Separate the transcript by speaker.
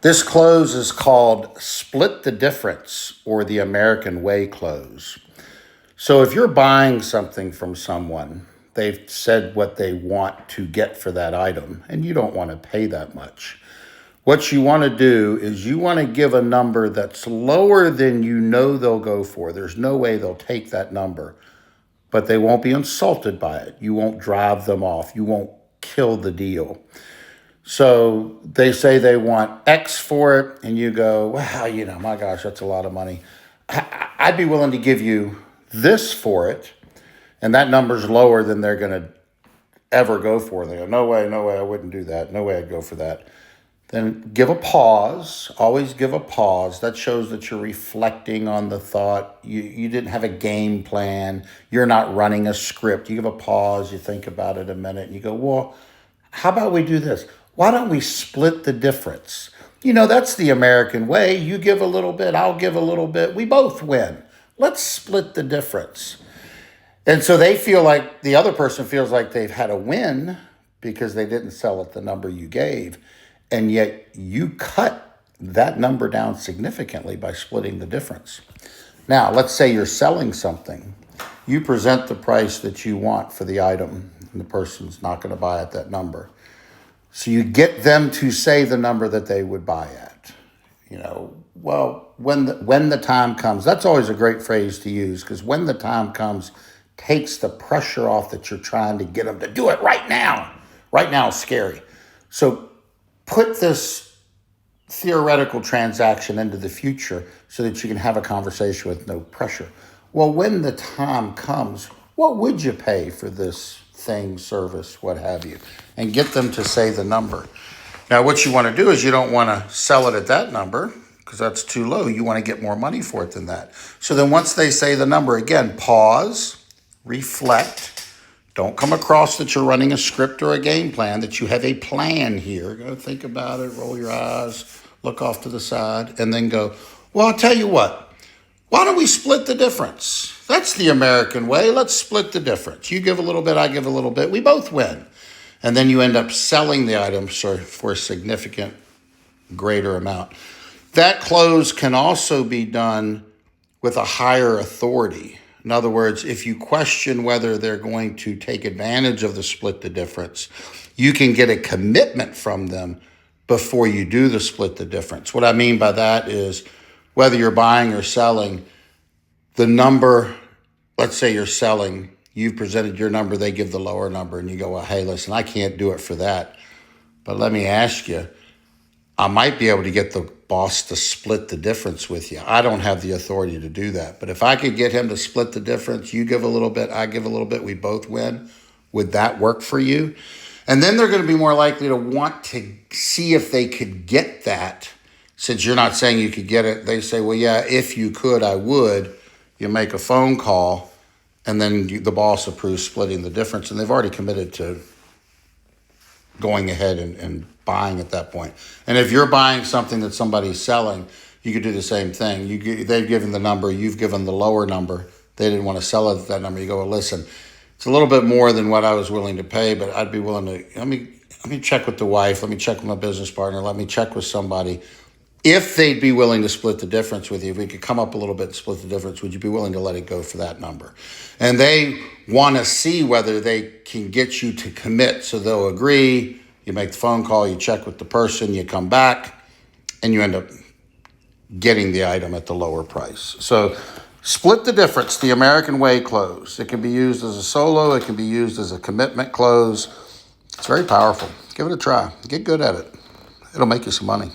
Speaker 1: This close is called Split the Difference, or the American Way close. So if you're buying something from someone, they've said what they want to get for that item, and you don't want to pay that much. What you want to do is you want to give a number that's lower than you know they'll go for. There's no way they'll take that number, but they won't be insulted by it. You won't drive them off. You won't kill the deal. So they say they want X for it, and you go, well, my gosh, that's a lot of money. I'd be willing to give you this for it, and that number's lower than they're going to ever go for. They go, no way, I wouldn't do that. No way I'd go for that. Then give a pause. Always give a pause. That shows that you're reflecting on the thought. You didn't have a game plan. You're not running a script. You give a pause. You think about it a minute, and you go, well, how about we do this? Why don't we split the difference? That's the American way. You give a little bit, I'll give a little bit. We both win. Let's split the difference. And so the other person feels like they've had a win because they didn't sell at the number you gave. And yet you cut that number down significantly by splitting the difference. Now, let's say you're selling something. You present the price that you want for the item, and the person's not going to buy at that number. So you get them to say the number that they would buy at. Well, when the time comes, that's always a great phrase to use, because when the time comes, takes the pressure off that you're trying to get them to do it right now. Right now is scary. So put this theoretical transaction into the future so that you can have a conversation with no pressure. Well, when the time comes, what would you pay for this thing, service, what have you? And get them to say the number. Now, what you want to do is you don't want to sell it at that number because that's too low. You want to get more money for it than that. So then once they say the number, again, pause, reflect. Don't come across that you're running a script or a game plan, that you have a plan here. Go think about it, roll your eyes, look off to the side, and then go, well, I'll tell you what. Why don't we split the difference? That's the American way. Let's split the difference. You give a little bit, I give a little bit. We both win. And then you end up selling the item for a significant greater amount. That close can also be done with a higher authority. In other words, if you question whether they're going to take advantage of the split the difference, you can get a commitment from them before you do the split the difference. What I mean by that is whether you're buying or selling, the number, let's say you're selling, you've presented your number, they give the lower number, and you go, well, hey, listen, I can't do it for that. But let me ask you, I might be able to get the boss to split the difference with you. I don't have the authority to do that. But if I could get him to split the difference, you give a little bit, I give a little bit, we both win, would that work for you? And then they're going to be more likely to want to see if they could get that. Since you're not saying you could get it, they say, well, yeah, if you could, I would. You make a phone call, and then the boss approves splitting the difference, and they've already committed to going ahead and buying at that point. And if you're buying something that somebody's selling, you could do the same thing. They've given the number, you've given the lower number. They didn't want to sell it at that number. You go, well, listen, it's a little bit more than what I was willing to pay, but I'd be willing to, let me check with the wife, let me check with my business partner, let me check with somebody. If they'd be willing to split the difference with you, if we could come up a little bit and split the difference, would you be willing to let it go for that number? And they want to see whether they can get you to commit. So they'll agree, you make the phone call, you check with the person, you come back, and you end up getting the item at the lower price. So split the difference, the American Way close. It can be used as a solo, it can be used as a commitment close. It's very powerful. Give it a try. Get good at it. It'll make you some money.